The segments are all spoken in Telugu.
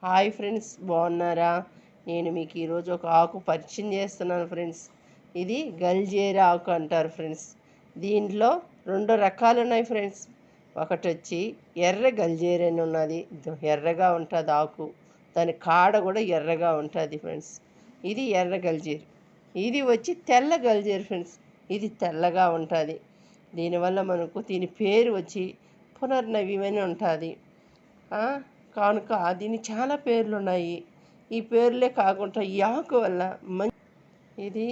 హాయ్ ఫ్రెండ్స్, బాగున్నారా? నేను మీకు ఈరోజు ఒక ఆకు పరిచయం చేస్తున్నాను ఫ్రెండ్స్. ఇది గల్జేరా ఆకు అంటారు ఫ్రెండ్స్. దీంట్లో 2 రకాలు ఉన్నాయి ఫ్రెండ్స్. ఒకటి వచ్చి ఎర్ర గల్జేరు అని ఉన్నది, ఎర్రగా ఉంటుంది ఆకు. దాని కాడ కూడా ఎర్రగా ఉంటుంది ఫ్రెండ్స్. ఇది ఎర్ర గల్జేరు. ఇది వచ్చి తెల్ల గల్జేరు ఫ్రెండ్స్. ఇది తెల్లగా ఉంటుంది. దీనివల్ల మనకు దీని పేరు వచ్చి పునర్నవ్యమని ఉంటుంది. కనుక దీని చాలా పేర్లు ఉన్నాయి. ఈ పేర్లే కాకుండా ఈ ఆకు వల్ల ఇది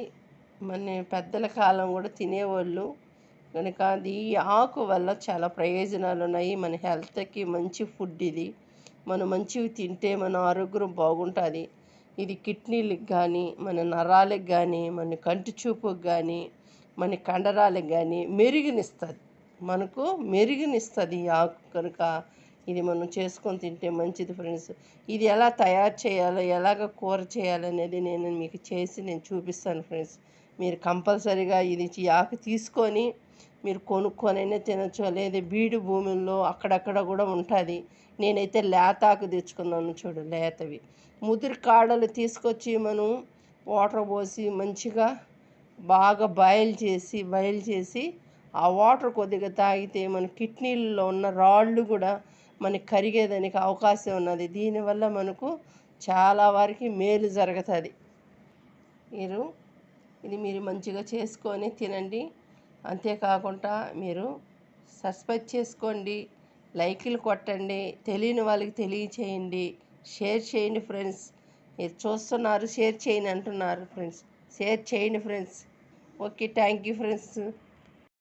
మన పెద్దల కాలం కూడా తినేవాళ్ళు కనుక ఈ ఆకు వల్ల చాలా ప్రయోజనాలు ఉన్నాయి. మన హెల్త్కి మంచి ఫుడ్ ఇది. మనం మంచివి తింటే మన ఆరోగ్యం బాగుంటుంది. ఇది కిడ్నీలకు కానీ, మన నరాలకు కానీ, మన కంటి చూపుకి కానీ, మన కండరాలకు కానీ మనకు మెరుగునిస్తుంది ఈ ఆకు. కనుక ఇది మనం చేసుకొని తింటే మంచిది ఫ్రెండ్స్. ఇది ఎలా తయారు చేయాలో, ఎలాగ కూర చేయాలనేది నేను చూపిస్తాను ఫ్రెండ్స్. మీరు కంపల్సరీగా ఇది ఆకు తీసుకొని మీరు కొనుక్కొనైనా తినచ్చు, లేదా బీడు భూముల్లో అక్కడక్కడ కూడా ఉంటుంది. నేనైతే లేతాకు తెచ్చుకున్నాను, చూడు లేతవి. ముదిరి కాడలు తీసుకొచ్చి మనం వాటర్ పోసి మంచిగా బాగా బాయిల్ చేసి ఆ వాటర్ కొద్దిగా తాగితే మన కిడ్నీల్లో ఉన్న రాళ్ళు కూడా మనకి కరిగేదానికి అవకాశం ఉన్నది. దీనివల్ల మనకు చాలా వరకు మేలు జరుగుతుంది. మీరు మంచిగా చేసుకొని తినండి. అంతేకాకుండా మీరు సబ్స్క్రైబ్ చేసుకోండి, లైకులు కొట్టండి, తెలియని వాళ్ళకి తెలియచేయండి, షేర్ చేయండి ఫ్రెండ్స్. మీరు చూస్తున్నారు, షేర్ చేయండి అంటున్నారు ఫ్రెండ్స్. షేర్ చేయండి friends. Okay, thank you friends.